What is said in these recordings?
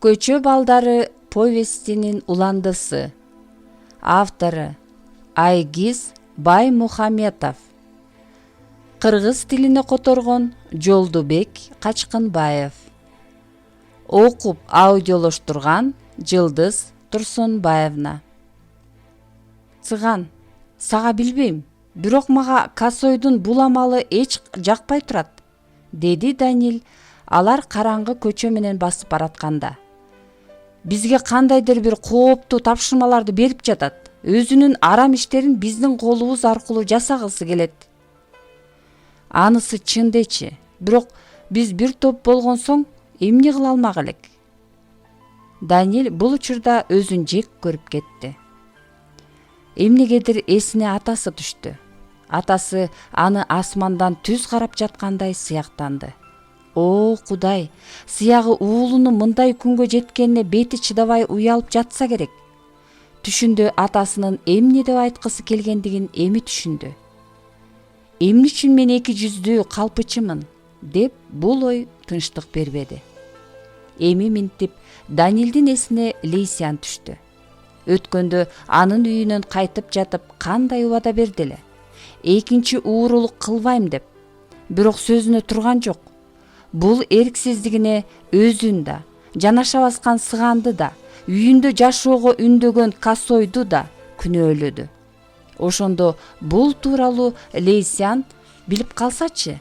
Көчө балдары повестинин уландысы. Автору Айгиз Баймухаметов. Кыргыз тилине которгон Жолдубек Качкынбаев. Окуп аудиолоштурган Жылдыз Турсунбаевна. Цыган, сага билбейм, бирок мага косойдун бул амалы эч жакпай турат, деди Данил алар караңгы көчө менен басып баратканда. Бизге кандайдыр бир кооптуу тапшырмаларды берип жатат. Өзүнүн арам иштерин биздин колубуз аркылуу жасагысы келет. Анысы чын дечи, бирок биз бир топ болгон соң эмне кыла алмак элек? Данил бул учурда өзүн жек көрүп кетти. Эмнегедир эсине атасы түштү. Атасы аны асмандан түз карап жаткандай сыяктанды. О, Кудай, сыягы уулунун мындай күнгө жеткенине бети чыдабай уялып жатса керек. Түшүндө атасынын эмне деп айткысы келгендигин эми түшүндү. Эмне үчүн мен эки жүздүү калпычымын, деп бул ой тынчтык бербеди. Эми минтип Данилдин эсине Лейсян түштү. Өткөндө анын үйүнөн кайтып жатып кандай убада берди эле. Экинчи уурулук кылбайм деп. Бирок сөзүнө турган жок. Бул эрксиздигине өзүн да, жанаша баскан сыганды да, үйүндө жашоого үндөгөн косойду да күнөөлөдү. Ошондо бул тууралуу Лейсян билип калсачы?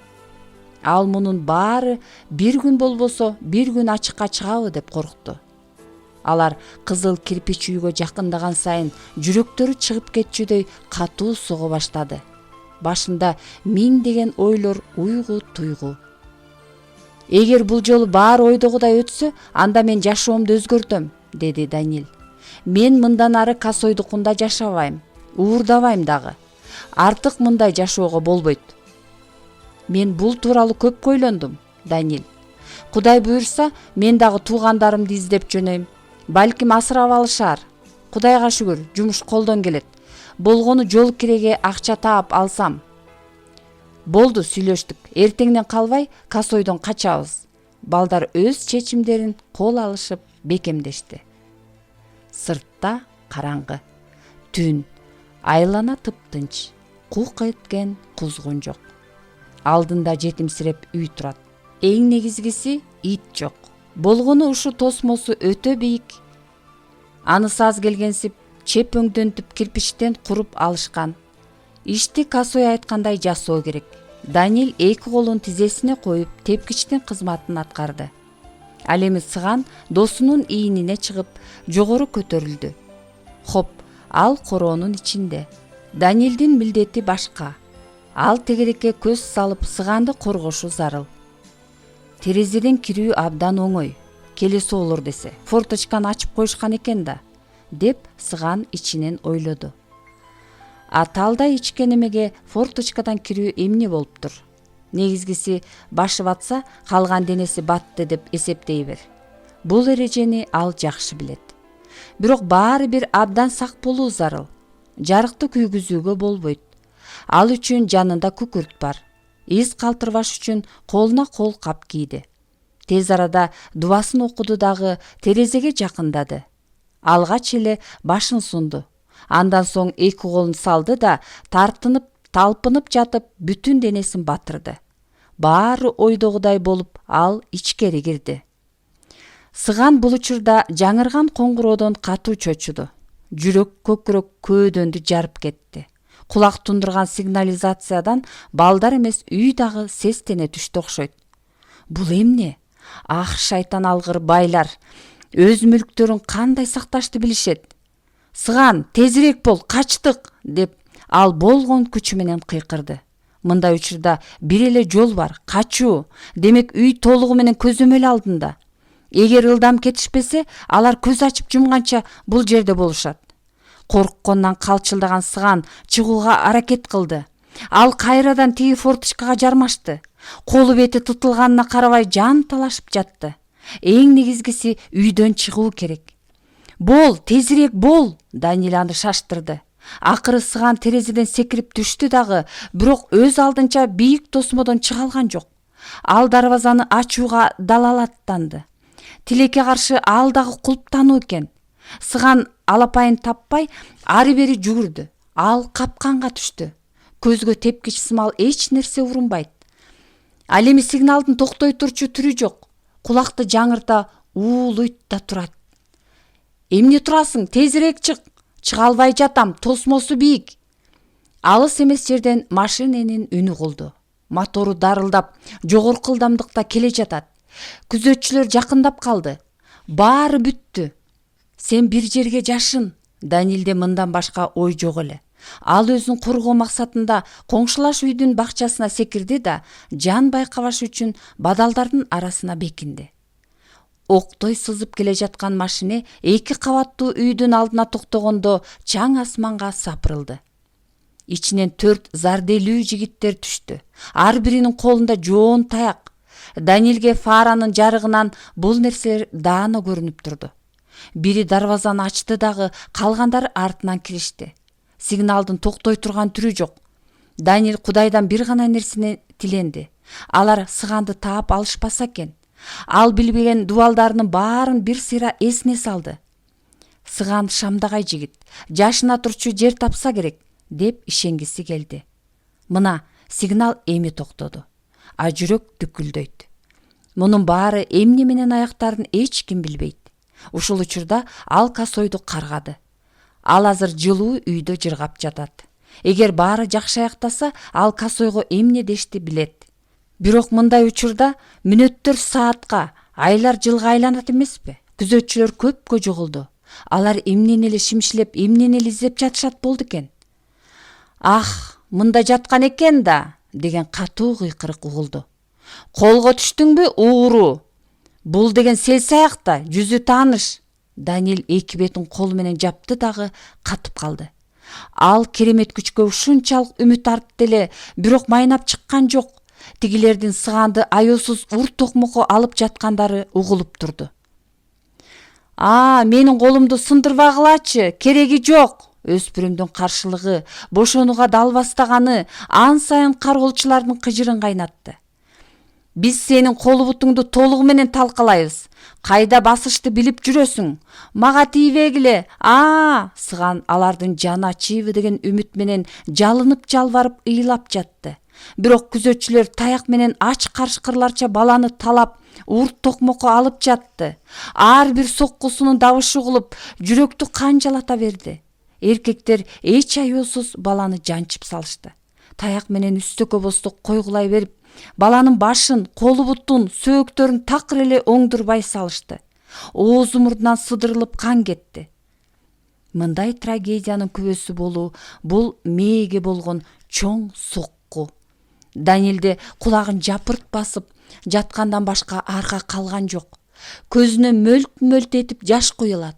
Ал мунун баары бир күн болбосо бир күн ачыкка чыгабы деп коркту. Алар кызыл кирпич үйгө жакындаган сайын жүрөктөрү чыгып кетчүдөй катуу сого баштады. Башында миңдеген ойлор уйгу туйгу. Эгер бул жолу баары ойдогудай өтсө, анда мен жашоомду өзгөртөм, деди Данил. Мен мындан ары косойдукунда жашабайм, уурдабайм дагы. Артык мындай жашоого болбойт. Мен бул тууралуу көп ойлондум, Данил. Кудай буйрса, мен дагы туугандарымды издеп жөнөйм. Балким асырап алышар. Кудайга шүгүр, жумуш колдон келет. Болгону жол киреге акча таап алсам. Болду, сүйлөштүк. Эртеңден калбай косойдон качабыз. Балдар өз чечимдерин кол алышып бекемдешти. Сыртта караңгы. Түн. Айлана тыптынч. Кук эткен кузгун жок. Алдында жетимсиреп үй турат. Эң негизгиси ит жок. Болгону ушу тосмосу өтө бийик. Аны саз келгенсип чеп өңдөнтүп кирпичтен куруп алышкан. Ишти косой айткандай жасоо керек. Данил эки колун тизесине коюп тепкичтин кызматын аткарды. Ал эми сыган досунун ийинине чыгып жогору көтөрүлдү. Хоп, ал короонун ичинде. Данилдин милдети башка. Ал тегерекке көз салып сыганды коргошу зарыл. Терезеден кирүү абдан оңой. Келеси болор десе, форточканы ачып коюшкан экен да, деп сыган ичинен ойлоду. Аталдай ичкен эмеге форточкадан кирүү эмне болуптур? Негизгиси башы батса, калган денеси батты деп эсептейбир. Бул эрежени ал жакшы билет. Бирок баары бир абдан сак болуу зарыл. Жарыкты күйгүзүүгө болбойт. Ал үчүн жанында күкүрт бар. Из калтырбаш үчүн колуна кол кап кийди. Тез арада дубасын окуду дагы терезеге жакындады. Алгач эле башын сунду. Андан соң эки колун салды да тартынып, талпынып жатып бүтүн денесин батырды. Баары ойдогудай болуп ал ичкери кирди. Сыган бул учурда жаңырган коңгуроодон катуу чочуду. Жүрөк көкүрөк көөдөндү жарып кетти. Кулак тундурган сигнализациядан балдар эмес үй дагы сестене түштү окшойт. Бул эмне? Ах, шайтан алгыр байлар. Өз мүлктөрүн кандай сакташты билишет. Сыган, тезирээк бол, качтык, деп ал болгон күчү менен кыйкырды. Мындай учурда бир эле жол бар, качуу. Демек үй толугу менен көзөмөл алдында. Эгер ылдам кетишпесе, алар көз ачып жумганча бул жерде болушат. Корккондон калчылдаган сыган чыгууга аракет кылды. Ал кайрадан тиги форточкага жармашты. Колу бети тутулганына карабай жан талашып жатты. Эң негизгиси үйдөн чыгуу керек. Бол, тезирээк бол, Данил аны шаштырды. Акыры сыган терезеден секирип түштү дагы, бирок өз алдынча бийик тосмодон чыга алган жок. Ал дарбазаны ачууга далал аттанды. тилекке каршы ал дагы кулптануу экен. Сыган алапайын таппай ары бери жүгүрдү. Ал капканга түштү. Көзгө тепкич сымал эч нерсе урунбайт. Ал эми сигналдын токтой турчу түрү жок. Кулакты жаңырта уулуйт да турат. Эмне турасың? Тезирээк чык. Чыга албай жатам, тосмосу бийик. Алыс эмес жерден машиненин үнү кулду. Мотору дарылдап, жогорку ылдамдыкта келе жатат. Күзөтчүлөр жакындап калды. Баары бүттү. Сен бир жерге жашын. Данилде мындан башка ой жок эле. Ал өзүн коргоо максатында коңшулаш үйдүн бакчасына секирди да жан байкабаш үчүн бадалдардын арасына бекинди. Октой сызып келе жаткан машине 2 кабаттуу үйдүн алдына токтогондо чаң асманга сапырылды. Ичинен 4 зарделүү жигиттер түштү. Ар биринин колунда жоон таяк. Данилге фаранын жарыгынан бул нерселер даана көрүнүп турду. Бири дарбазаны ачты дагы калгандары артынан киришти. Сигналдын токтой турган түрү жок. Данил Кудайдан бир гана нерсени тиленди. Алар сыганды таап алышпаса экен. Ал билбеген дубалдарынын баарын бир сыйра эсине салды. Сыган шамдагай жигит, жашына турчу жер тапса керек, деп ишенгиси келди. Мына сигнал эми токтоду. А жүрөк дүкүлдөйт. Мунун баары эмне менен аяктарын эч ким билбейт. Ушул учурда ал косойду каргады. Ал азыр жылуу үйдө жыргап жатат. Эгер баары жакшы аяктаса, ал косойго эмне дешти билет. Бирок мындай учурда мүнөттөр саатка, айлар жылга айланат эмеспи? Күзөтчүлөр көпкө жоголду. Алар эмнени эле шимшилеп, эмнени эле издеп жатышат болду экен. Ах, мында жаткан экен да, деген катуу кыйкырык угулду. Колго түштүңбү, ууру? Бул деген селсаякта, жүзү тааныш. Данил 2 бетин колу менен жапты дагы катып калды. Ал керемет күчкө ушунчалык үмүт артты эле, бирок майнап чыккан жок. Тигилердин сыганды аяусуз ур токмокко алып жаткандары угулуп турду. Менин колумду сындырбагылачы, кереги жок. Өспүрүмдүн каршылыгы, бошонууга дал бастаганы ан сайын кароолчулардын кыжырын кайнатты. Биз сенин колу бутуңду толугу менен талкалайбыз. Кайда басышты билип жүрөсүң. Мага тийбегиле. Сыган алардын жаны ачыйбы деген үмүт менен жалынып жалбарып ыйлап жатты. Бирок күзөтчүлөр таяк менен ач карышкырларча баланы талап, урт токмокко алып жатты. Ар бир соккусунун дабышы угулуп, жүрөктү канжалата берди. Эркектер эч аяусуз баланы жанчып салышты. Таяк менен үстөкө бостук койгулай берип, баланын башын, колу бутун, сөөктөрүн такыр эле оңдурбай салышты. Оозу мурдунан сыдырылып кан кетти. Мындай трагедиянын күбөсү болуу бул мээге болгон чоң сокку. Данилде кулагын жапырт басып жаткандан башка арга калган жок. Көзүнө мөлт-мөлт этип жаш куюлат.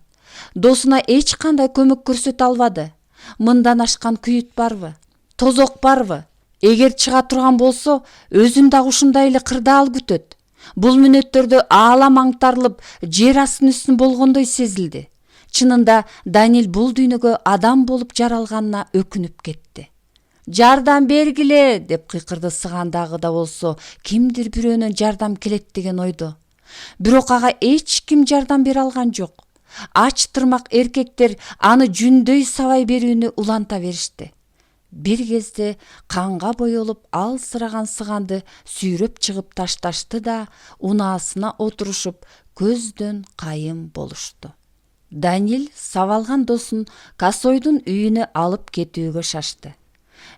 Досуна эч кандай көмөк көрсөтө албады. Мындан ашкан күйүт барбы? Тозок барбы? Эгер чыга турган болсо, өзүн дагы ушундай эле кырдаал күтөт. Бул мүнөттөрдө аалам аңтарылып, жер астын үстүн болгондой сезилди. Чынында Данил бул дүйнөгө адам болуп жаралганына өкүнүп кетти. Жардам бергиле, деп кыйкырды сыгандагы да болсо, кимдир бирөөнөн жардам келет деген ойдо. Бирок ага эч ким жардам бере алган жок. Ач тырмак эркектер аны жүндөй сабай берүүнү уланта беришти. Бир кезде канга боелуп алсыраган сыганды сүйрөп чыгып ташташты да унаасына отурушуп көздөн кайым болушту. Данил сабалган досун косойдун үйүнө алып кетүүгө шашты.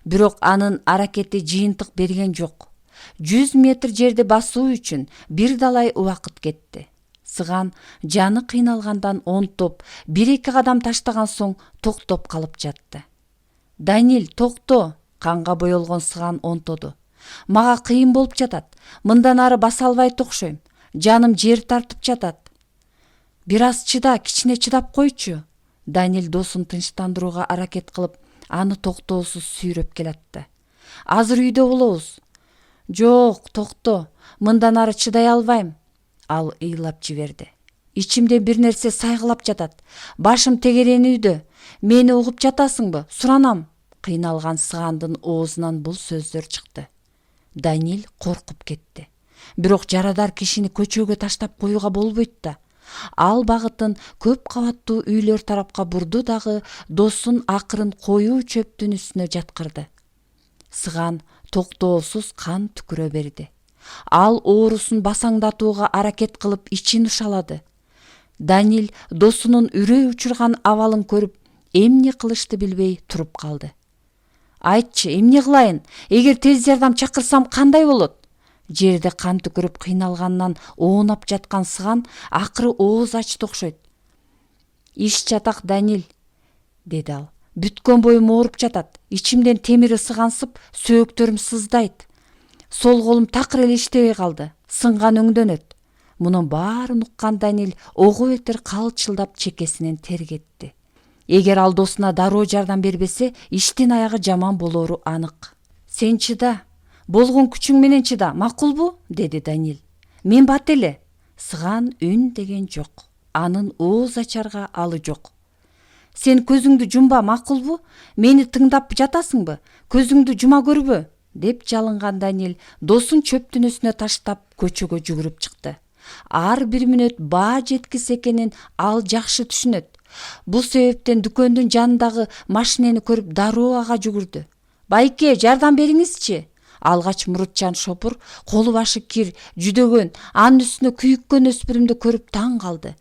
Бирок анын аракети жыйынтык берген жок. 100 метр жерди басуу үчүн бир далай убакыт кетти. Сыган жаны кыйналгандан онтоп, 1-2 кадам таштаган соң токтоп калып жатты. Данил, токто, канга боелгон сыган онтоду. Мага кыйын болуп жатат. Мындан ары баса албайт окшойм. Жаным жер тартып жатат. Бир аз чыда, кичине чыдап койчу. Данил досун тынчтандырууга аракет кылып, аны токтоосуз сүйрөп келатты. Азыр үйдө болобуз. Жок, токто. Мындан ары чыдай албайм. Ал ыйлап жиберди. Ичимде бир нерсе сайгылап жатат. Башым тегеренүүдө. Мени угуп жатасыңбы? Суранам. Кыйналган сыгандын оозунан бул сөздөр чыкты. Данил коркуп кетти. Бирок жарадар кишини көчөгө таштап коюуга болбойт да. Ал багытын көп кабаттуу үйлөр тарапка бурду дагы досун акырын коюу чөптүн үстүнө жаткырды. Сыган токтоосуз кан түкүрө берди. Ал оорусун басаңдатууга аракет кылып ичин ушалады. Данил досунун үрөй учурган абалын көрүп, эмне кылышты билбей туруп калды. Айтчы, эмне кылайын? Эгер тез жардам чакырсам кандай болот? Жерде кан түкүрүп кыйналганынан оонап жаткан Сыган акыры ооз ачты окшойт. Иш жатак, Данил, деди ал. Бүткөн боюм ооруп жатат. Ичимден темир ысыгансып, сөөктөрүм сыздайт. Сол колум такыр эле иштебей калды. Сынган өңдөнөт. Мунун баарын уккан Данил ого бетер калчылдап чекесинен тер кетти. Эгер ал досуна дароо жардам бербесе, иштин аягы жаман болоору анык. Сен чыда. Болгон күчүң менен чыда, макулбу? Деди Данил. Мен бат эле. Сыган үн деген жок. Анын ооз ачарга алы жок. Сен көзүңдү жумба, макулбу? Мени тыңдап жатасыңбы? Көзүңдү жума көрбө, деп жалынган Данил досун чөптүн үстүнө таштап көчөгө жүгүрүп чыкты. Ар бир мүнөт баа жеткис экенин ал жакшы түшүнөт. Бул себептен дүкөндүн жанындагы машинени көрүп дароо ага жүгүрдү. Байке, жардам бериңизчи. Алгач мурутчан шопур, колу башы кир, жүдөгөн, анын үстүнө күйүккөн өспүрүмдү көрүп таң калды.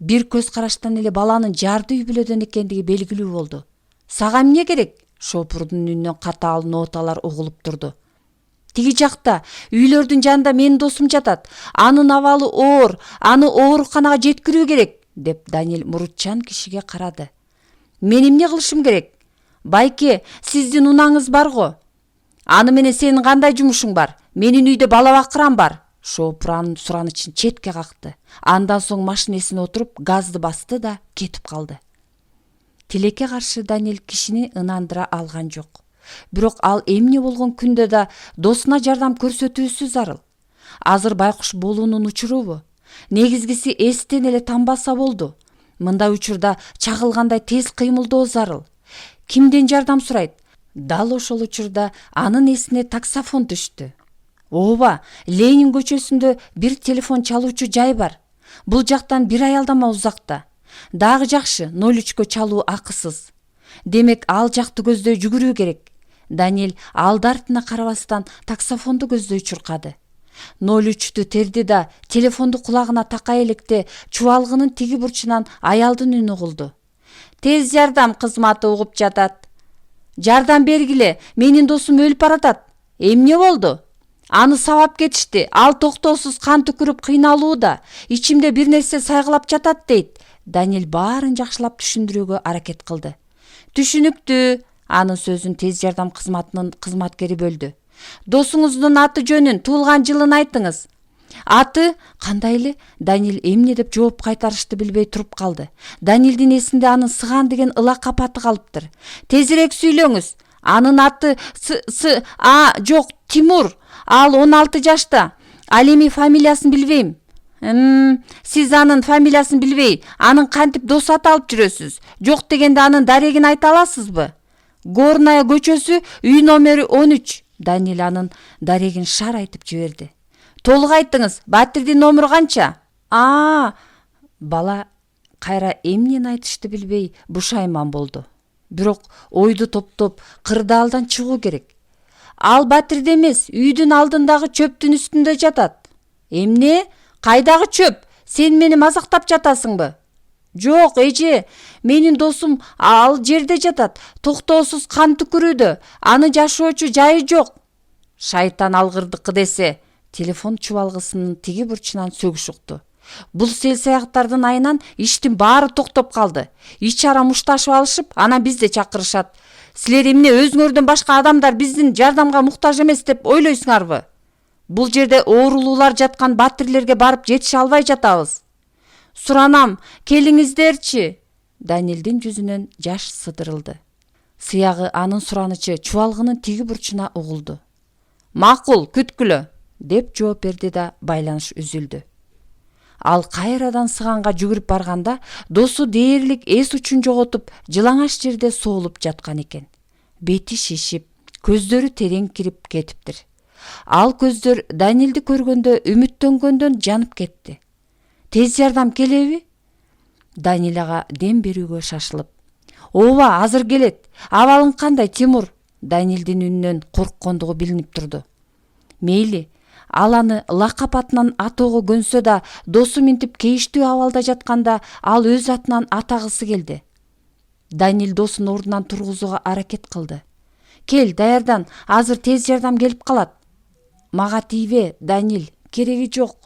Бир көз караштан эле баланын жарды үй бүлөдөн экендиги белгилүү болду. Сага эмне керек? Шопурдун үнүнөн катаал ноталар угулуп турду. Тиги жакта, үйлөрдүн жанында менин досум жатат. Анын абалы оор, аны ооруканага жеткирүү керек, деп Данил мурутчан кишиге карады. Мен эмне кылышым керек? Байке, сиздин унаңыз барго? Аны менен сенин кандай жумушуң бар? Менин үйдө бала бакырам бар. Шопур анын суранычын четке какты. Андан соң машинесине отуруп газды басты да кетип калды. Тилекке каршы Данил кишини ынандыра алган жок. Бирок ал эмне болгон күндө да досуна жардам көрсөтүүсү зарыл. Азыр байкуш болуунун учурубу? Негизгиси эстен эле танбаса болду. Мындай учурда чагылгандай тез кыймылдоо зарыл. Кимден жардам сурайт? Дал ошол учурда анын эсине таксофон түштү. Ооба, Ленин көчөсүндө бир телефон чалуучу жай бар. Бул жактан бир аялдама узакта. Дагы жакшы, 03кө чалуу акысыз. Демек, ал жакты көздөй жүгүрүү керек. Данил алды артына карабастан таксофонду көздөй чуркады. 03тү терди да телефонду кулагына такай электе чубалгынын тиги бурчунан аялдын үнү угулду. Тез жардам кызматы угуп жатат. Жардам бергиле, менин досум өлүп баратат. Эмне болду? Аны сабап кетишти. Ал токтоосуз кан түкүрүп кыйналууда. Ичимде бир нерсе сайгылап жатат дейт. Данил баарын жакшылап түшүндүрүүгө аракет кылды. Түшүнүктүү. Анын сөзүн тез жардам кызматынын кызматкери бөлдү. Досуңуздун аты жөнүн, туулган жылын айтыңыз. Аты кандай эле? Данил эмне деп жооп кайтарышты билбей туруп калды. Данилдин эсинде анын Сыган деген ылакап аты калыптыр. Тезирээк сүйлөңүз. Анын аты жок, Тимур. Ал 16 жашта. Ал эми фамилиясын билбейм. Сиз анын фамилиясын билбей, анын кантип дос аты алып жүрөсүз? Жок дегенде анын дарегин айта аласызбы? Горная көчөсү, үй номери 13. Данил анын дарегин шар айтып жиберди. Толук айтыңыз, батирдин номеру канча? Бала кайра эмнени айтышты билбей бушайман болду. Бирок ойду топтоп кырдаалдан чыгуу керек. Ал батирде эмес, үйдүн алдындагы чөптүн үстүндө жатат. Эмне? Кайдагы чөп? Сен мени мазактап жатасыңбы? Жок, эже, менин досум ал жерде жатат. Токтоосуз кан түкүрүүдө. Аны жашоочу жайы жок. Шайтан алгырдыкы десе. Телефон чубалгысынын тиги бурчунан сөгүш укту. Бул сел-саяктардын айынан иштин баары токтоп калды. Ич ара мушташып алышып, анан бизди чакырышат. Силер эмне өзүңөрдөн башка адамдар биздин жардамга муктаж эмес деп ойлойсуңарбы? Бул жерде оорулуулар жаткан батирлерге барып жетише албай жатабыз. Суранам, келиңиздерчи. Данилдин жүзүнөн жаш сыдырылды. Сыягы анын суранычы чубалгынын тиги бурчуна угулду. Макул, күткүлө, деп жооп берди да байланыш үзүлдү. Ал кайрадан Сыганга жүгүрүп барганда досу дээрлик эс учун жоготуп, жылаңаш жерде соолуп жаткан экен. Бети шишип, көздөрү терең кирип кетиптир. Ал көздөр Данилди көргөндө үмүттөнгөндөн жанып кетти. Тез жардам келеби? Данил ага дем берүүгө шашылып: Ооба, азыр келет. Абалың кандай, Тимур? Данилдин үнүнөн корккондугу билинип турду. Мейли, ал аны лакап атынан атоого көнсө да, досу минтип кейиштүү абалда жатканда ал өз атынан атагысы келди. Данил досун ордунан тургузууга аракет кылды. Кел, даярдан, азыр тез жардам келип калат. Мага тийбе, Данил, кереги жок.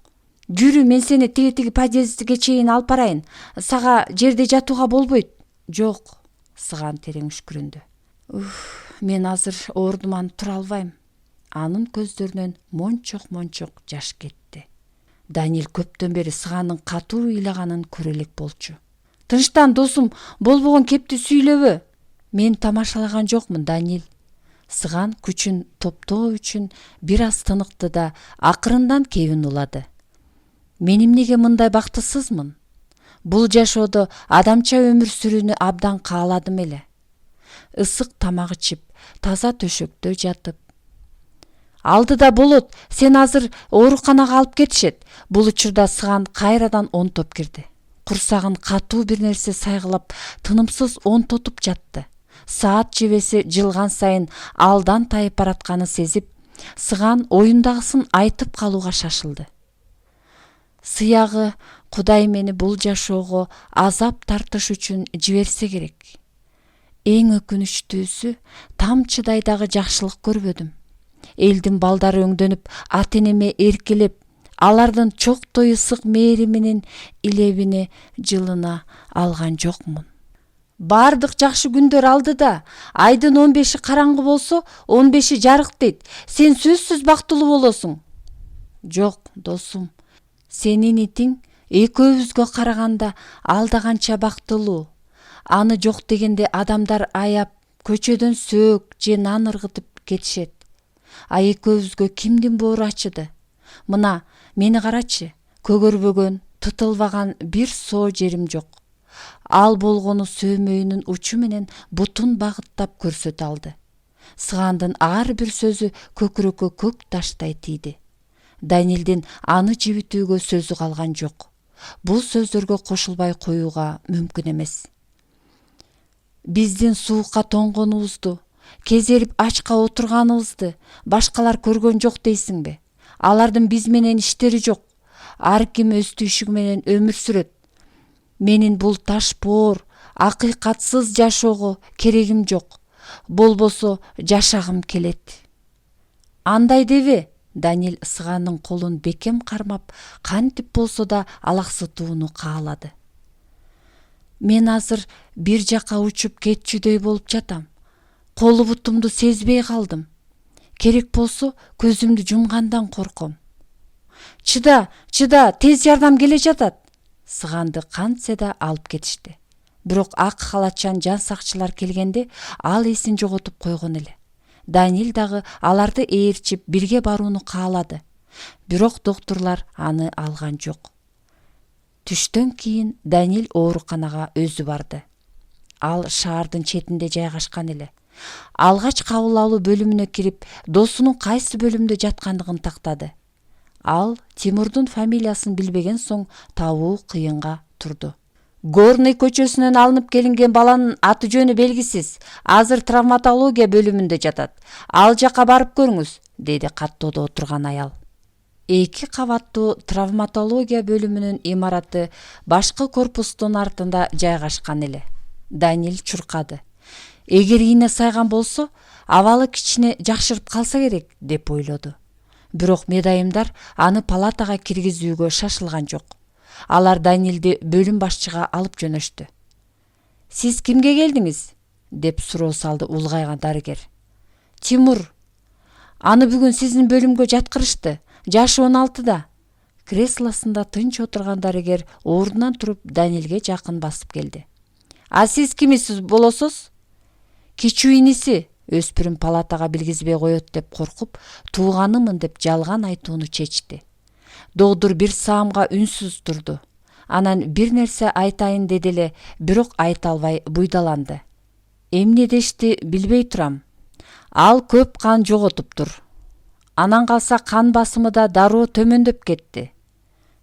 Жүрү, мен сени тиги подъездге чейин алып барайын. Сага жерде жатууга болбойт. Жок, Сыган терең үшкүрүндү. Мен азыр ордуман тура албайм. Анын көздөрүнөн мончок жаш кетти. Данил көптөн бери Сыганын катуу ыйлаганын көрө элек болчу. Тынчтан, досум, болбогон кепти сүйлөбө. Мен тамашалаган жокмун, Данил. Сыган күчүн топтоо үчүн бир аз тыныкты да акырындан кебин улады. Мен эмнеге мындай бактысызмын? Бул жашоодо адамча өмүр сүрүүнү абдан кааладым эле. Ысык тамак ичип, таза төшөктө жатып. Алдыда болот, сен азыр ооруканага алып кетишет. Бул учурда Сыган кайрадан онтоп кирди. Курсагын катуу бир нерсе сайгылап, тынымсыз онтотуп жатты. Саат жебеси жылган сайын алдан тайып баратканы сезип, Сыган оюндагысын айтып калууга шашылды. Сыягы Кудай мени бул жашоого азап тартыш үчүн жиберсе керек. Эң өкүнүчтүүсү, тамчыдай дагы жакшылык көрбөдүм. Элдин балдары өңдөнүп, ата-энеме эркелеп, алардын чоктой ысык мээриминин илебини жылына алган жокмун. Бардык жакшы күндөр алдыда. Айдын 15-и караңгы болсо, 15-и жарык дейт. Сен сөзсүз бактылуу болосуң. Жок, досум. Сенин итиң экөөбүзгө караганда алдаганча бактылуу. Аны жок дегенде адамдар аяп, көчөдөн сөөк же нан ыргытып кетишет. А экөөбүзгө кимдин боору ачыды? Мына, мени карачы. Көгөрбөгөн, тытылбаган бир соо жерим жок. Ал болгону сөөмөйүнүн учу менен бутун багыттап көрсөтө алды. Сыгандын ар бир сөзү көкүрөккө көк таштай тийди. Данилдин аны жибитүүгө сөзү калган жок. Бул сөздөргө кошулбай коюуга мүмкүн эмес. Биздин суукка тоңгонубузду, кезерип ачка отурганыбызды башкалар көргөн жок дейсиңби? Алардын биз менен иштери жок. Ар ким өз түйшүгү менен өмүр сүрөт. Менин бул ташбоор, акыйкатсыз жашоого керегим жок. Болбосо жашагым келет. Андай дебе? Данил Сыганын колун бекем кармап, кантип болсо да алаксытууну каалады. Мен азыр бир жака учуп кетчүдөй болуп жатам. Колу бутумду сезбей калдым. Керек болсо көзүмдү жумгандан корком. Чыда, тез жардам келе жатат. Сыганды кантсе да алып кетишти. Бирок ак халатчан жан сакчылар келгенде ал эсин жоготуп койгон эле. Данил дагы аларды ээрчип бирге барууну каалады. Бирок доктурлар аны алган жок. Түштөн кийин Данил ооруканага өзү барды. Ал шаардын четинде жайгашкан эле. Алгач кабыл алуу бөлүмүнө кирип, досунун кайсы бөлүмдө жаткандыгын тактады. Ал Тимурдун фамилиясын билбеген соң табуу кыйынга турду. Горный көчөсүнөн алынып келинген баланын аты жөнү белгисиз. Азыр травматология бөлүмүндө жатат. Ал жака барып көрүңүз, деди каттоодо отурган аял. 2 кабаттуу травматология бөлүмүнүн имараты башкы корпустун артында жайгашкан эле. Данил чуркады. Эгер ийне сайган болсо, абалы кичине жакшырып калса керек, деп ойлоду. Бирок медайымдар аны палатага киргизүүгө шашылган жок. Алар Данилди бөлүм башчыга алып жөнөштү. Сиз кимге келдиңиз? Деп суроо салды улгайган дарыгер. Тимур. Аны бүгүн сиздин бөлүмгө жаткырышты. Жашы 16да. Креслосунда тынч отурган дарыгер ордунан туруп Данилге жакын басып келди. А сиз кимисиз болосуз? Кичүү иниси. Өспүрүм палатага билгизбей коет деп коркуп, тууганымын деп жалган айтууну чечти. Доодур бир саамга үнсүз турду. Анан бир нерсе айтайын деди эле, бирок айта албай буйдаланды. Эмне дешти билбей турам. Ал көп кан жоготуптур. анан калса кан басымы да дароо төмөндөп кетти.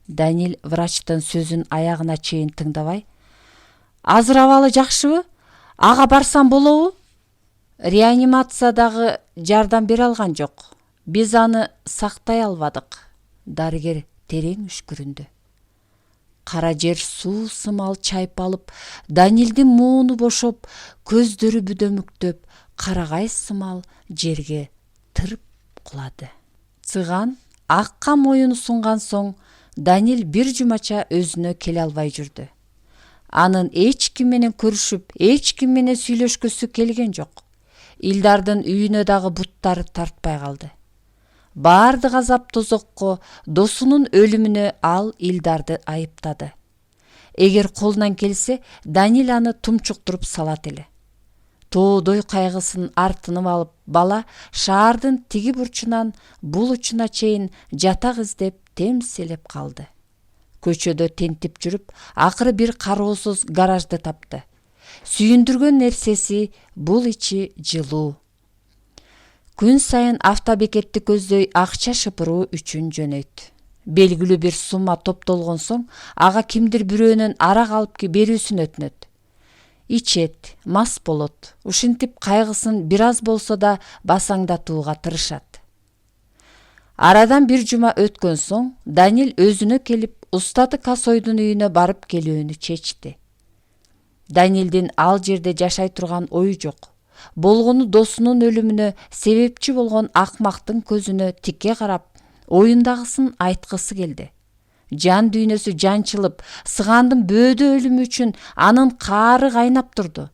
Данил врачтын сөзүн аягына чейин тыңдабай, азыр абалы жакшыбы? Ага барсам болобу? Реанимациядагы жардам бере алган жок. Биз аны сактай албадык. Дарыгер терең үшкүрүндү. Кара жер суу сымал чайпалып, Данилдин мууну бошоп, көздөрү бүдөмүктөп, карагай сымал жерге тырып кулады. Цыган акка моюну сунган соң Данил бир жумача өзүнө келе албай жүрдү. Анын эч ким менен көрүшүп, эч ким менен сүйлөшкүсү келген жок. Илдардын үйүнө дагы буттары тартпай калды. Баардык азап тозокко, досунун өлүмүнө ал Илдарды айыптады. Эгер колунан келсе, Данил аны тумчуктуруп салат эле. Тоодой кайгысын артынып алып, бала шаардын тиги бурчунан бул учуна чейин жатак издеп темселеп калды. Көчөдө тентип жүрүп, акыры бир кароосуз гаражды тапты. Сүйүндүргөн нерсеси бул ичи жылуу. Күн сайын автобекетти көздөй акча шыпыруу үчүн жөнөйт. Белгилүү бир сумма топтолгон соң, ага кимдир бирөөнүн арак алып берүүсүн өтүнөт. Ичет, мас болот. Ушинтип кайгысын бир аз болсо да басаңдатууга тырышат. Арадан бир жума өткөн соң, Данил өзүнө келип, устаты Косойдун үйүнө барып келүүнү чечти. Данилдин ал жерде жашай турган ою жок. Болгону досунун өлүмүнө себепчи болгон акмактын көзүнө тике карап, оюндагысын айткысы келди. Жан дүйнөсү жанчылып, сыгандын бөөдө өлүмү үчүн анын каары кайнап турду.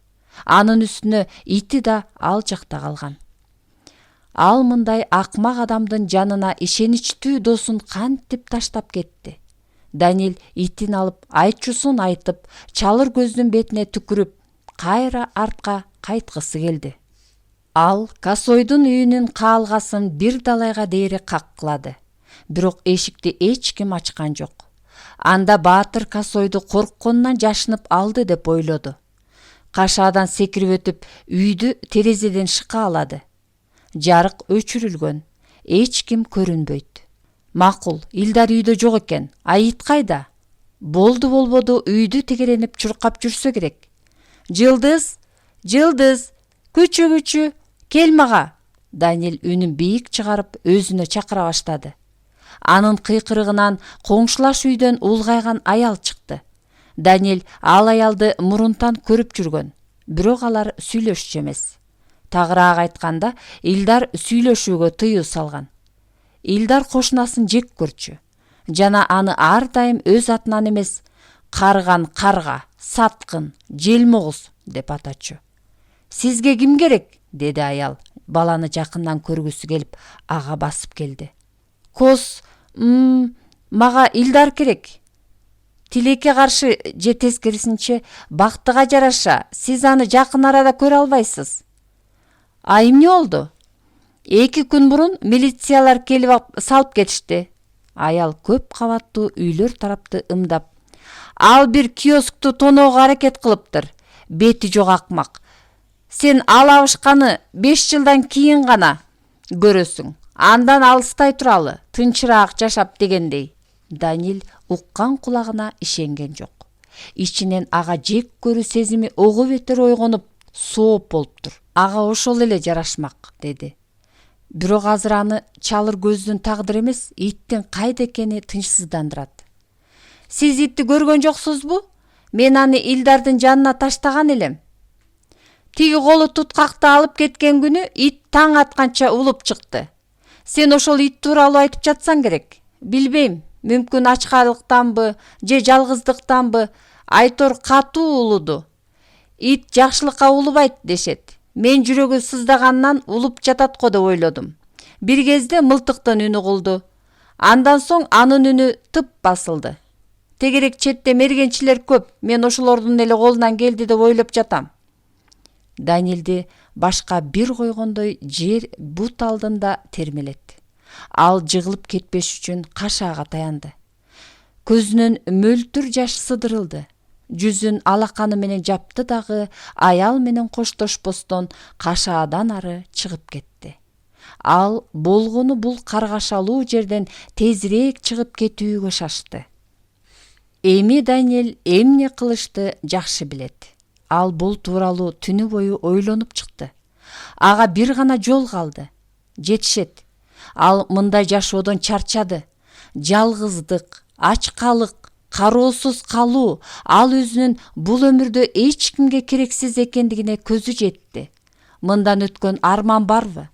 Анын үстүнө ити да ал жакта калган. Ал мындай акмак адамдын жанына ишеничтүү досун кантип таштап кетти? Данил итин алып, айтчусун айтып, чалыр көздүн бетине түкүрүп, кайра артка кайткысы келди. Ал Косойдун үйүнүн каалгасын бир далайга дээри каккылады. Бирок эшикти эч ким ачкан жок. Анда Баатыр Косойду коркконунан жашынып алды деп ойлоду. Кашаадан секирип өтүп, үйдү терезеден шыка алады. Жарык өчүрүлгөн. Эч ким көрүнбөйт. Макул, Илдар үйдө жок экен. Ит кайда? Болду-болбоду үйдү тегеренип чуркап жүрсө керек. Жылдыз, Жылдыз, күчү, кел мага. Данил үнүн бийик чыгарып, өзүнө чакыра баштады. Анын кыйкырыгынан коңшулаш үйдөн улгайган аял чыкты. Данил ал аялды мурунтан көрүп жүргөн, бирок алар сүйлөшчү эмес. Тагыраак айтканда, Илдар сүйлөшүүгө тыюу салган. Илдар кошунасын жек көрчү. Жана аны ар дайым өз атынан эмес, карган карга, саткын, желмогуз деп атачу. Сизге ким керек? Деди аял, баланы жакындан көргүсү келип, ага басып келди. Мага Илдар керек. Тилекке каршы же тескерисинче, бактыга жараша, сиз аны жакын арада көрө албайсыз. Эмне болду? 2 күн мурун милициялар келип салып кетишти. Аял көп кабаттуу үйлөр тарапты ымдап. Ал бир киоскту тоноого аракет кылыптыр. Бети жок акмак. Сен ал абышканы 5 жылдан кийин гана көрөсүң. Андан алыстай туралы, тынчыраак жашап дегендей. Данил уккан кулагына ишенген жок. Ичинен ага жек көрүү сезими ого бетер ойгонуп, сооп болуптур. Ага ошол эле жарашмак, деди. Бирок азыр аны чалыр көздүн тагдыры эмес, иттин кайда экени тынчсыздандырат. Сиз итти көргөн жоксузбу? Мен аны Илдардын жанына таштаган элем. Тиги колу туткакты алып кеткен күнү ит таң атканча улуп чыкты. Сен ошол ит тууралуу айтып жатсаң керек. Билбейм, мүмкүн ачкарлыктанбы, же жалгыздыктанбы, айтор катуу улуду. Ит жакшылыкка улубайт дешет. Мен жүрөгү сыздаганынан улуп жатат го деп ойлодум. Бир кезде мылтыктын үнү кулду. Андан соң анын үнү тып басылды. Тегерек четте мергенчилер көп, мен ошолордун эле колунан келди деп ойлоп жатам. Данилди башка бир койгондой жер бут алдында термелетти. Ал жыгылып кетпеш үчүн кашаага таянды. Көзүнөн мөлтүр жаш сыдырылды. Жүзүн алаканы менен жапты дагы аял менен коштошпостон кашаадан ары чыгып кетти. Ал болгону бул каргашалуу жерден тезирээк чыгып кетүүгө шашты. Эми Даниэль эмне кылышты жакшы билет. Ал бул тууралуу түнү бою ойлонуп чыкты. Ага бир гана жол калды. Жетишет. Ал мындай жашоодон чарчады. Жалгыздык, ачкалык, кароосуз калуу ал өзүнүн бул өмүрдө эч кимге керексиз экендигине көзү жетти. Мындан өткөн арман барбы?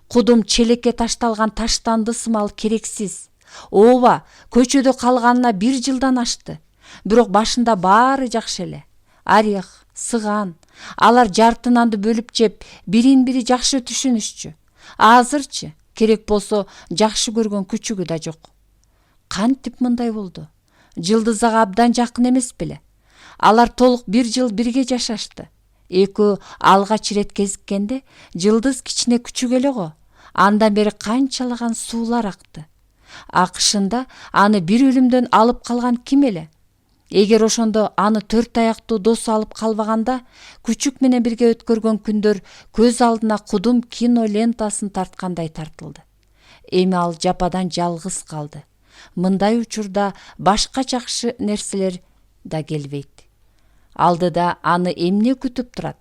Кудум челекке ташталган таштанды сымал керексиз. Ооба, көчөдө калганына 1 жылдан ашты. Бирок башында баары жакшы эле. Орех, сыган, алар жартынанды бөлүп жеп, бирин-бири жакшы түшүнүшчү. Азырчы керек болсо жакшы көргөн күчүгү да жок. Кантип мындай болду? Жылдыз ага абдан жакын эмес беле? Алар толук 1 жыл бирге жашашты. Экөө алгач ирет кезиккенде Жылдыз кичине күчүк эле го. Андан бери канчалаган суулар акты. Акшында аны бир өлүмдөн алып калган ким эле? Эгер ошондо аны 4 аяктуу досу алып калбаганда, күчүк менен бирге өткөргөн күндөр көз алдына кудум кино лентасын тарткандай тартылды. Эми ал жападан жалгыз калды. Мындай учурда башка жакшы нерселер да келбейт. Алдыда аны эмне күтүп турат?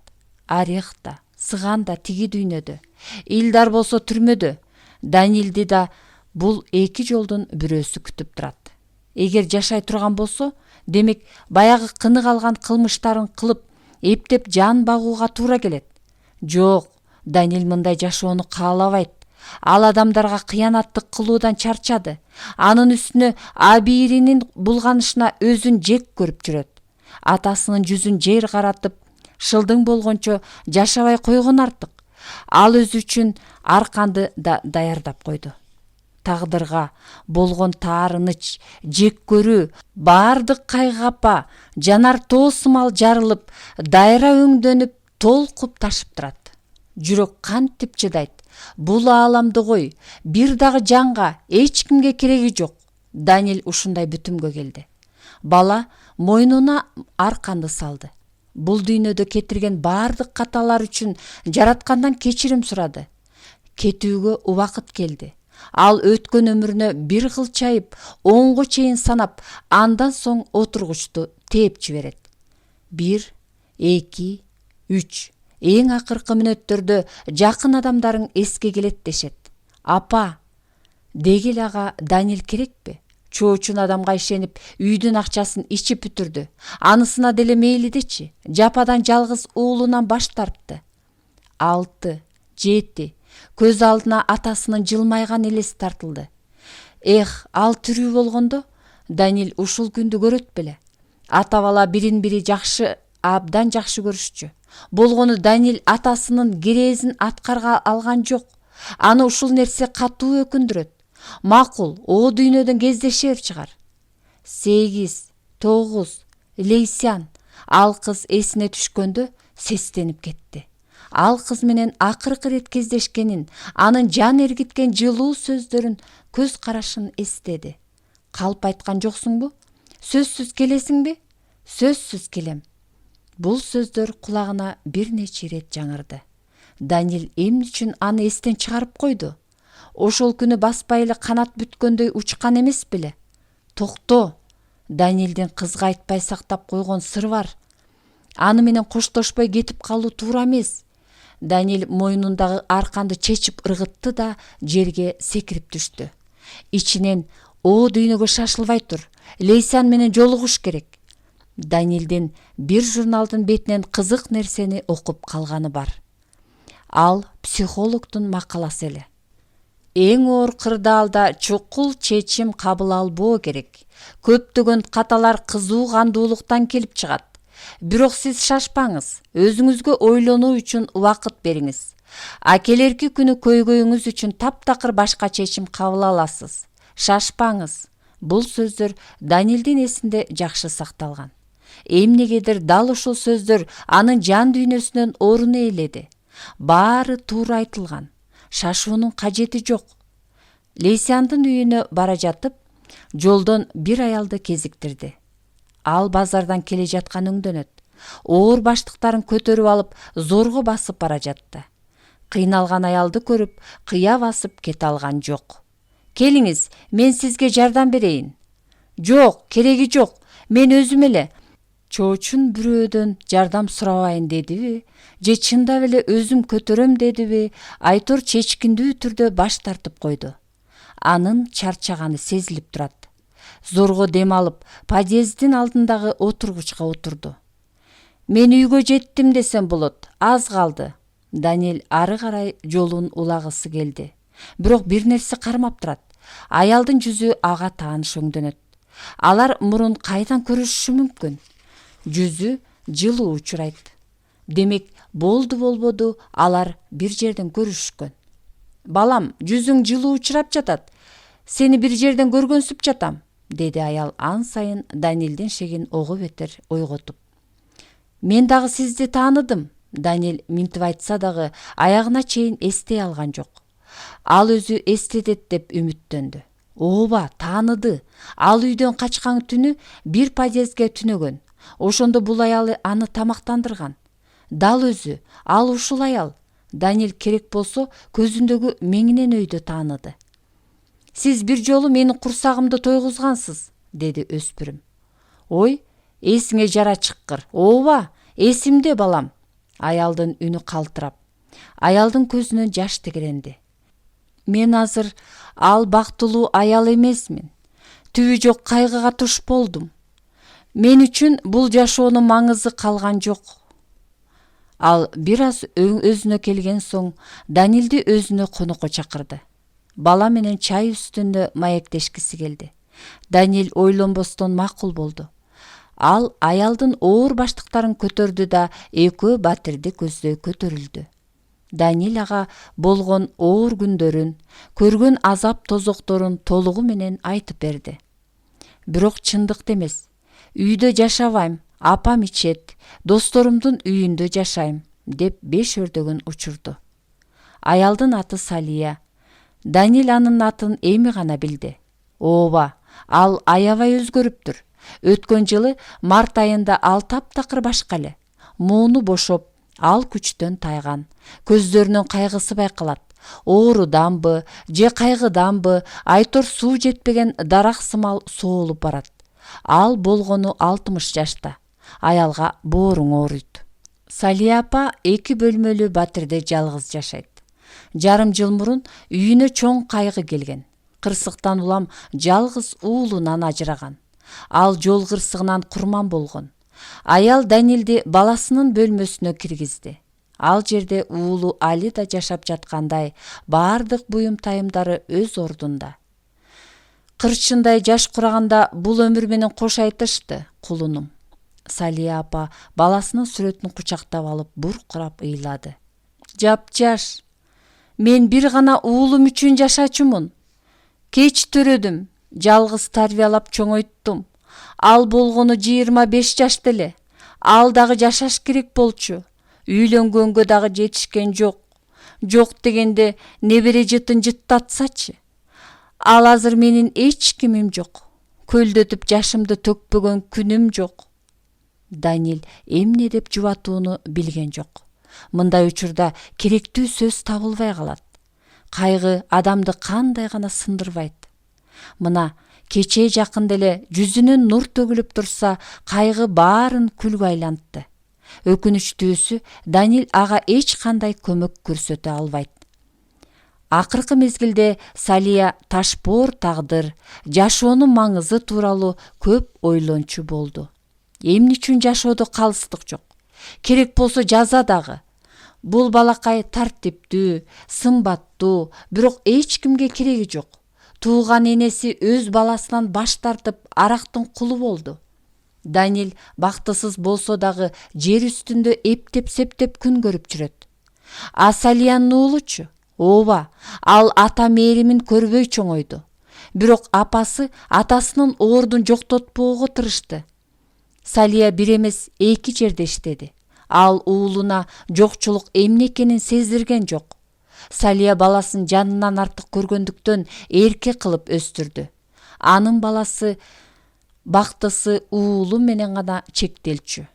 Орех да, сыган да тиги дүйнөдө. Илдар болсо түрмөдө. Даниэлди да бул 2 жолдун бирөөсү күтүп турат. Эгер жашай турган болсо, демек баягы кыны калган кылмыштарын кылып, эптеп жан багууга туура келет. Жок, Даниэль мындай жашоону каалабайт. Ал адамдарга кыянаттык кылуудан чарчады. Анын үстүнө абийиринин булганышына өзүн жек көрүп жүрөт. Атасынын жүзүн жер каратып, шылдың болгончо жашабай койгон артык. Ал өзү үчүн арканды да даярдап койду. Тагдырга болгон таарыныч, жек көрүү, баардык кайгапа, жанар тоо сымал жарылып, дайра өңдөнүп, толкуп ташып турат. Жүрөк кантип чыдайт? Бул ааламды кой, бир дагы жанга, эч кимге кереги жок. Даниэль ушундай бүтүмгө келди. Бала мойнуна арканды салды. Бул дүйнөдө кетирген баардык каталар үчүн жараткандан кечирим сурады. Кетүүгө убакыт келди. Ал өткөн өмүрүнө бир кылчайып, 10го чейин санап, андан соң отургучту тээп жиберет. 1, 2, 3. Эң акыркы мүнөттөрдө жакын адамдарың эске келет дешет. Апа, дегил ага Даниэль керекпи? Чоочун адамга ишенип, үйдүн акчасын ичип бүтүрдү. Анысына деле мейли дечи. Жападан жалгыз уулунан баш тартты. 6, 7. Көз алдына атасынын жылмайган элеси тартылды. Эх, ал тирүү болгондо Даниэль ушул күндү көрөт беле? Ата бала бирин-бири жакшы, абдан жакшы көрүшчү. Болгону Даниэль атасынын керезин аткарга алган жок. Аны ушул нерсе катуу өкүндүрөт. Макул, о дүйнөдөн кездешер чыгар. 8, 9, Лейсян. Ал кыз эсине түшкөндө сестенип кетти. Ал кыз менен акыркы рет кездешкенин, анын жан эргиткен жылуу сөздөрүн, көз карашын эстеди. Калп айткан жоксуңбу? Сөзсүз келесиңби? Сөзсүз келем. Бул сөздөр кулагына бир нече ирет жаңырды. Даниэль эмне үчүн аны эстен чыгарып койду? Ошол күнү баспай эле канат бүткөндөй учкан эмес беле? Токто! Даниэлдин кызга айтпай сактап койгон сыры бар. Аны менен коштошпой кетип калуу туура эмес. Даниэль мойнундагы арканды чечип ыргытты да жерге секирип түштү. Ичинен: "О дүйнөгө шашылбай тур. Лейсян менен жолугуш керек." Даниэлдин бир журналдын бетинен кызык нерсени окуп калганы бар. Ал психологдун макаласы эле. Эң оор кырдаалда чукул чечим кабыл албоо керек. Көптөгөн каталар кызуу кандуулуктан келип чыгат. Бирок сиз шашпаңыз, өзүңүзгө ойлонуу үчүн убакыт бериңиз. Келерки күнү көйгөйүңүз үчүн таптакыр башка чечим кабыл аласыз. Шашпаңыз. Бул сөздөр Даниэлдин эсинде жакшы сакталган. Эмнегедир дал ушул сөздөр анын жан дүйнөсүнөн орун ээледи. Баары туура айтылган. Шашуунун кажети жок. Лейсяндын үйүнө бара жатып, жолдон бир аялды кезиктирди. Ал базардан келе жаткан өңдөнөт. Оор баштыктарын көтөрүп алып, зорго басып бара жатты. Кыйналган аялды көрүп, кыя басып кете алган жок. Келиңиз, мен сизге жардам берейин. Жок, кереги жок. Мен өзүм эле. Чоочун бирөөдөн жардам сурабайын дедиби, же чындап эле өзүм көтөрөм дедиби, Айтор чечкиндүү түрдө баш тартып койду. Анын чарчаганы сезилип турат. Зорго дем алып, подъездин алдындагы отургучка отурду. Мен үйгө жеттим десем болот, аз калды. Даниэль ары карай жолун улагысы келди. Бирок бир нерсе кармап турат. Аялдын жүзү ага тааныш өңдөнөт. Алар мурун кайдан көрүшүшү мүмкүн? Жүзү жылуу учурайт. Демек, болбоду алар бир жерден көрүшкөн. Балам, жүзүң жылуу учурап жатат. Сени бир жерден көргөнсүп жатам, деди аял ан сайын Даниэлдин шегин ого бетер ойготуп. Мен дагы сизди тааныдым. Даниэль минтип айтса дагы аягына чейин эстей алган жок. Ал өзү эстетет деп үмүттөндү. Ооба, тааныды. Ал үйдөн качкан түнү бир подъездге түнөгөн. Ошондо бул аялы аны тамактандырган. Дал өзү, ал ушул аял. Даниэль керек болсо көзүндөгү меңинен өйдө тааныды. Сиз бир жолу менин курсагымды тойгузгансыз, деди өспүрүм. Ой, эсиңе жара чыккыр. Ооба, эсимде балам. Аялдын үнү калтырап. Аялдын көзүнөн жаш тегеренди. Мен азыр ал бактылуу аял эмесмин. Түбү жок кайгыга туш болдум. Мен үчүн бул жашоонун маңызы калган жок. Ал бир аз өзүнө келген соң Даниэлди өзүнө конокко чакырды. Бала менен чай үстүндө маектешкиси келди. Даниэль ойлонбостон макул болду. Ал аялдын оор баштыктарын көтөрдү да экөө батирди көздөй көтөрүлдү. Даниэль ага болгон оор күндөрүн, көргөн азап тозокторун толугу менен айтып берди. Бирок чындыкты эмес. Үйдө жашабайм, апам ичет, досторумдун үйүндө жашайм, деп беш өрдөгүн учурду. Аялдын аты Салия. Даниэль анын атын эми гана билди. Ооба, ал аябай өзгөрүптүр. Өткөн жылы март айында ал таптакыр башка эле. Мууну бошоп, ал күчтөн тайган. Көздөрүнөн кайгысы байкалат. Ооруданбы, же кайгыданбы, Айтор суу жетпеген дарак сымал соолуп барат. Ал болгону 60 жашта. Аялга бооруң ооруйт. Салия апа 2 бөлмөлүү батирде жалгыз жашайт. Жарым жыл мурун үйүнө чоң кайгы келген. Кырсыктан улам жалгыз уулунан ажыраган. Ал жол кырсыгынан курман болгон. Аял Даниэлди баласынын бөлмөсүнө киргизди. Ал жерде уулу Али да жашап жаткандай, баардык буюм тайымдары өз ордунда. Кырчындай жаш кураганда бул өмүр менен кош айтышты, кулунум. Салия апа баласынын сүрөтүн кучактап алып буркурап ыйлады. Жапжаш. Мен бир гана уулум үчүн жашачумун. Кеч төрөдүм, жалгыз тарбиялап чоңойттум. Ал болгону 25 жашта эле. Ал дагы жашаш керек болчу. Үйлөнгөнгө дагы жетишкен жок. Жок дегенде небере жытын жыттатсачы. Ал азыр менин эч кимим жок. Көлдөтүп жашымды төкпөгөн күнүм жок. Даниэль эмне деп жубатууну билген жок. Мындай учурда керектүү сөз табылбай калат. Кайгы адамды кандай гана сындырбайт. Мына кечээ жакында эле жүзүнөн нур төгүлүп турса, кайгы баарын күлгө айлантты. Өкүнүчтүүсү Даниэль ага эч кандай көмөк көрсөтө албайт. Акыркы мезгилде Салия ташбоор тагдыр, жашоонун маңызы тууралуу көп ойлончу болду. Эмне үчүн жашоодо калыстык жок? Керек болсо жаза дагы. Бул балакай тартиптүү, сымбаттуу, бирок эч кимге кереги жок. Тууган энеси өз баласынан баш тартып, арактын кулу болду. Даниэль бактысыз болсо дагы жер үстүндө эптеп-септеп күн көрүп жүрөт. А Салиянын уулучу? Ооба, ал ата мээримин көрбөй чоңойду. Бирок апасы атасынын ордун жоктотпоого тырышты. Салия бир эмес 2 жерде иштеди. Ал уулуна жокчулук эмне экенин сездирген жок. Салия баласын жанынан артык көргөндүктөн эрке кылып өстүрдү. Анын баласы бактысы уулу менен гана чектелчү.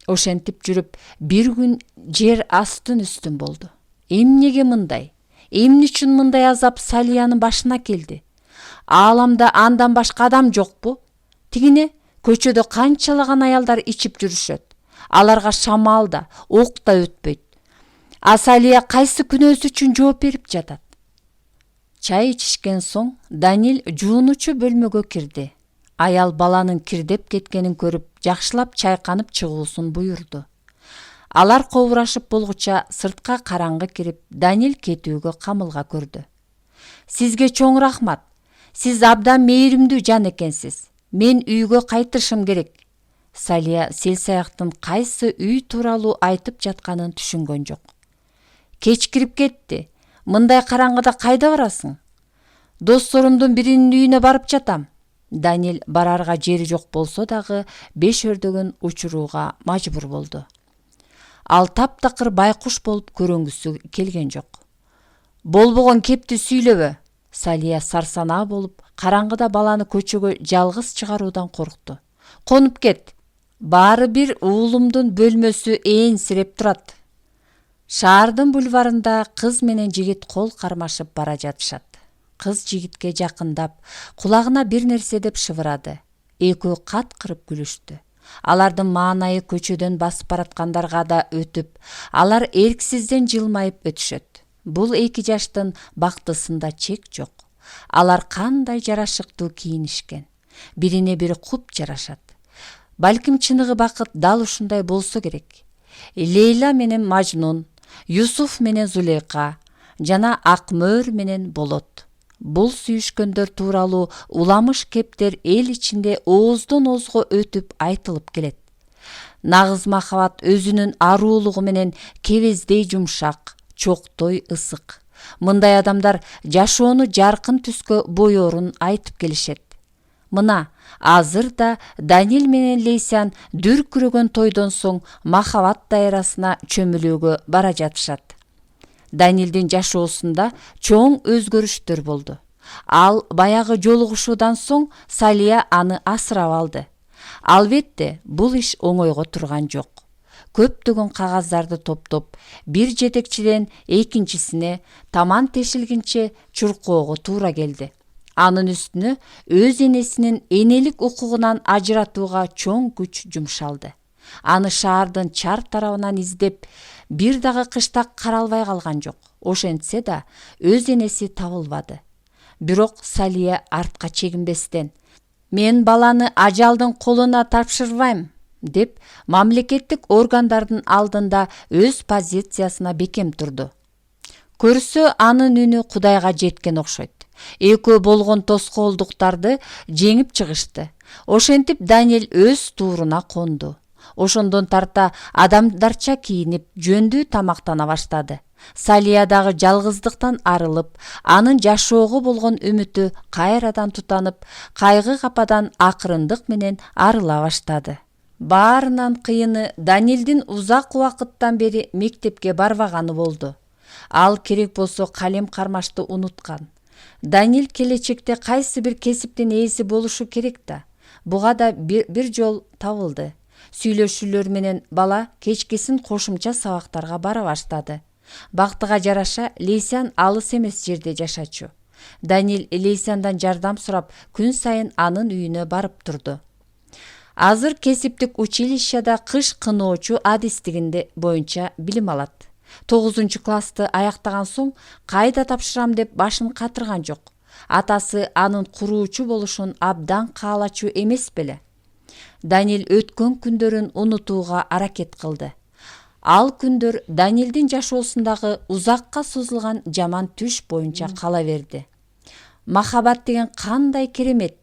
Ошентип жүрүп, бир күн жер астын үстүн болду. Эмнеге мындай? Эмне үчүн мындай азап Салиянын башына келди? Ааламда андан башка адам жокпу? Тигине көчөдө канчалаган аялдар ичип жүрүшөт. Аларга шамал да, ок да өтпөйт. Салия кайсы күнөөсү үчүн жооп берип жатат? Чай ичишкен соң Данил жуунучу бөлмөгө кирди. Аял баланын кирдеп кеткенин көрүп, жакшылап чайканып чыгуусун буйрду. Алар кобурашып болгуча сыртка караңгы кирип, Данил кетүүгө камылга көрдү. Сизге чоң рахмат. Сиз абдан мээримдүү жан экенсиз. Мен үйгө кайтышым керек. Салия селсаяктын кайсы үй тууралуу айтып жатканын түшүнгөн жок. Кеч кирип кетти. Мындай караңгыда кайда барасың? Досторумдун биринин үйүнө барып жатам. Данил барарга жери жок болсо дагы беш өрдөгөн учурууга мажбур болду. Ал таптакыр байкуш болуп көрөнгүсү келген жок. Болбогон кепти сүйлөбө. Салия сарсанаа болуп, караңгыда баланы көчөгө жалгыз чыгаруудан коркту. Конуп кет. Баары бир уулумдун бөлмөсү ээнсиреп турат. Шаардын бульварында кыз менен жигит кол кармашып бара жатышат. Кыз жигитке жакындап, кулагына бир нерсе деп шыбырады. Экөө каткырып күлүштү. Алардын маанайы көчөдөн басып бараткандарга да өтүп, алар эрксизден жылмайып өтүшөт. Бул эки жаштын бактысында чек жок. Алар кандай жарашыктуу кийинишкен. Бирине бири куп жарашат. Балким чыныгы бакыт дал ушундай болсо керек. Лейла менен Мажнун, Юсуф менен Зулейка жана Акмөр менен Болот. Бул сүйүшкөндөр тууралуу уламыш кептер эл ичинде ооздон оозго өтүп айтылып келет. Нагыз махабат өзүнүн аруулугу менен кебездей жумшак, чоктой ысык. Мындай адамдар жашоону жаркын түскө боёрун айтып келишет. Мына, азыр да Данил менен Лейсан дүркүрөгөн тойдон соң махабат дайрасына чөмүлүүгө бара жатышат. Данилдин жашоосунда чоң өзгөрүштөр болду. Ал баягы жолугушуудан соң Салия аны асырап алды. Албетте, бул иш оңойго турган жок. Көптөгөн кагаздарды топтоп, бир жетекчиден экинчисине таман тешилгенче чуркоого туура келди. Анын үстүнө өз энесинин энелик укугунан ажыратууга чоң күч жумшалды. Аны шаардын чар тарабынан издеп, бир дагы кыштак каралбай калган жок. Ошентсе да, өз энеси табылбады. Бирок Салия артка чегинбестен, "Мен баланы ажалдын колуна тапшырбайм", деп мамлекеттик органдардын алдында өз позициясына бекем турду. Көрсө, анын үнү Кудайга жеткен окшойт. Экөө болгон тоскоолдуктарды жеңип чыгышты. Ошентип Данил өз тууруна конду. Ошондон тарта адамдарча кийинип, жөндүү тамактана баштады. Салия дагы жалгыздыктан арылып, анын жашоого болгон үмүтү кайрадан тутанып, кайгы кападан акырындык менен арыла баштады. Баарынан кыйыны Данилдин узак убакыттан бери мектепке барбаганы болду. Ал керек болсо калем кармашты унуткан. Данил келечекте кайсы бир кесиптин ээси болушу керек да. Буга да бир жол табылды. Сүйлөшүүлөр менен бала кечкисин кошумча сабактарга бара баштады. Бактыга жараша Лейсан алыс эмес жерде жашачу. Данил Лейсандан жардам сурап, күн сайын анын үйүнө барып турду. Азыр кесиптик училищада кыш кыноочу адистигинде боюнча билим алат. 9-классты аяктаган соң кайда тапшырам деп башын катырган жок. Атасы анын куруучу болушун абдан каалачу эмес беле. Данил өткөн күндөрүн унутууга аракет кылды. Ал күндөр Данилдин жашоосундагы узакка созулган жаман түш боюнча кала берди. Махабат деген кандай керемет.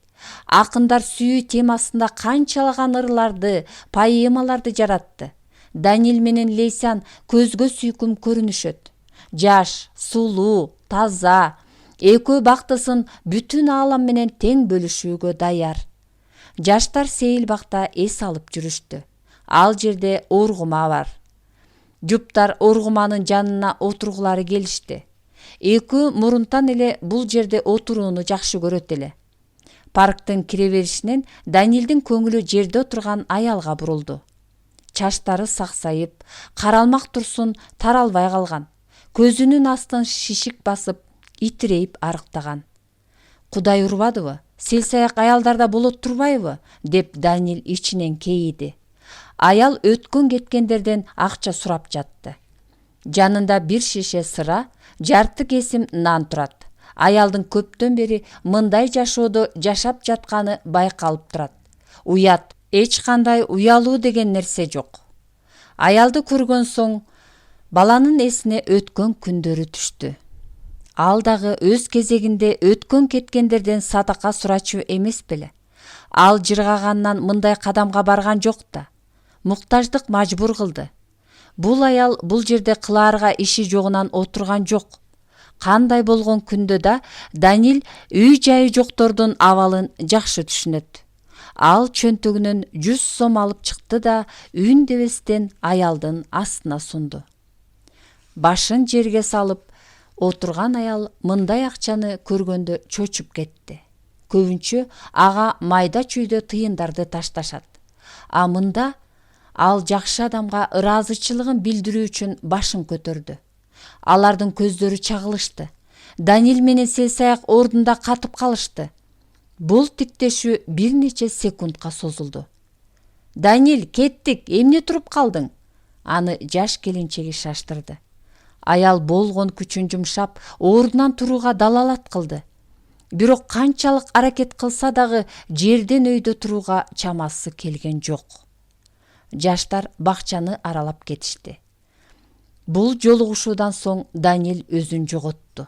Акындар сүйүү темасында канчалаган ырларды, поэмаларды жаратты. Данил менен Лейсан көзгө сүйкүм көрүнүшөт. Жаш, сулуу, таза, экөө бактысын бүтүн аалам менен тең бөлүшүүгө даяр. Жаштар сейил бакта эс алып жүрүштү. Ал жерде оргума бар. Жуптар оргуманын жанына отургулары келишти. Экөө мурунтан эле бул жерде отурууну жакшы көрөт эле. Парктын кире беришинен Данилдин көңүлү жерде отурган аялга бурулду. Чачтары саксайып, каралмак турсун таралбай калган. көзүнүн астын шишик басып, итирейип арыктаган. Кудай урбадыбы? Селсаяк аялдарда болот турбайбы? Деп Даниил ичинен кейиди. Аял өткөн кеткендерден акча сурап жатты. Жанында бир шише сыра, жарты кесим нан турат. Аялдын көптөн бери мындай жашоодо жашап жатканы байкалып турат. Уят, эч кандай уялуу деген нерсе жок. Аялды көргөн соң баланын эсине өткөн күндөрү түштү. Ал дагы өз кезегинде өткөн кеткендерден садака сурачу эмес беле. Ал жыргагандан мындай кадамга барган жок да. Муктаждык мажбур кылды. Бул аял бул жерде кылаарга иши жогунан отурган жок. Кандай болгон күндө да Даниил үй жайы жоктордун абалын жакшы түшүнөт. Ал чөнтөгүнөн 100 сом алып чыкты да үндебестен аялдын астына сунду. Башын жерге салып отурган аял мындай акчаны көргөндө чочуп кетти. Көбүнчө ага майда чүйдө тыйындарды ташташат. А мында ал жакшы адамга ыраазычылыгын билдирүү үчүн башын көтөрдү. Алардын көздөрү чагылышты. Даниил менен Селсаяк ордунда катып калышты. Бул тиктешүү бир нече секундка созулду. Даниил, кеттик, эмне туруп калдың? Аны жаш келинчеги шаштырды. Аял болгон күчүн жумшап, ордунан турууга далалат кылды. Бирок канчалык аракет кылса дагы жерден өйдө турууга чамасы келген жок. Жаштар бакчаны аралап кетишти. Бул жолугушуудан соң Даниил өзүн жоготту.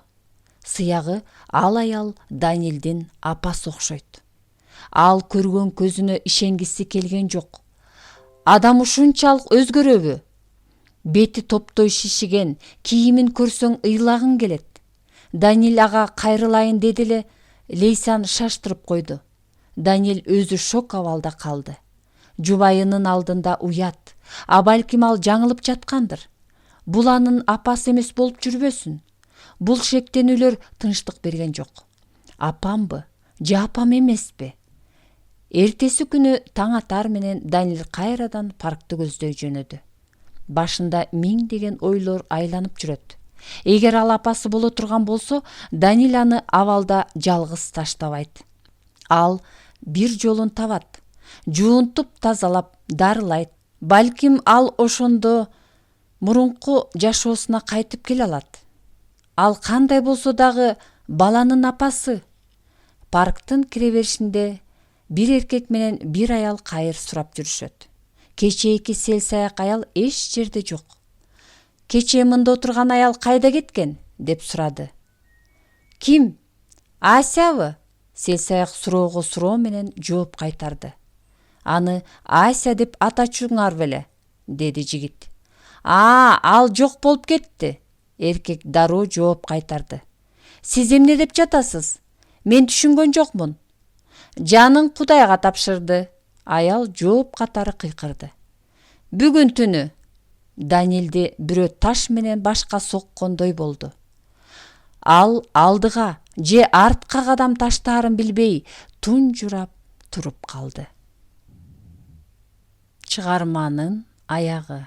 Сыягы ал аял Даниилдин апасы окшойт. Ал көргөн көзүнө ишенгиси келген жок. Адам ушунчалык өзгөрөбү? Бети топтой шишиген, кийимин көрсөң ыйлагың келет. Даниил ага кайрылайын деди эле, Лейсан шаштырып койду. Даниил өзү шок абалда калды. Жубайынын алдында уят, а балким ал жаңылып жаткандыр. Бул анын апасы эмес болуп жүрбөсүн. Бул шектенүүлөр тынчтык берген жок. Апамбы, же апам эмеспи? Эртеси күнү таң атар менен Даниил кайрадан паркты көздөй жөнөдү. Башында миңдеген ойлор айланып жүрөт. Эгер ал апасы боло турган болсо, Даниил аны абалда жалгыз таштабайт. Ал бир жолун табат. Жуунтуп тазалап, дарылайт. Балким ал ошондо мурунку жашоосуна кайтып келе алат. Ал кандай болсо дагы баланын апасы. Парктын кире беришинде бир эркек менен бир аял кайыр сурап жүрүшөт. Кечээки Селсаяк аял эч жерде жок. Кечээ мында отурган аял кайда кеткен? Деп сурады. Ким? Асябы? Селсаяк суроого суроо менен жооп кайтарды. Аны Ася деп атачуңар беле? Деди жигит. Ал жок болуп кетти. Эркек дароо жооп кайтарды. Сиз эмне деп жатасыз? Мен түшүнгөн жокмун. Жанын Кудайга тапшырды. Аял жооп катары кыйкырды. Бүгүн түнү Даниилди бирөө таш менен башка соккондой болду. Ал алдыга же артка кадам таштаарын билбей тунжурап туруп калды. Чыгарманын аягы.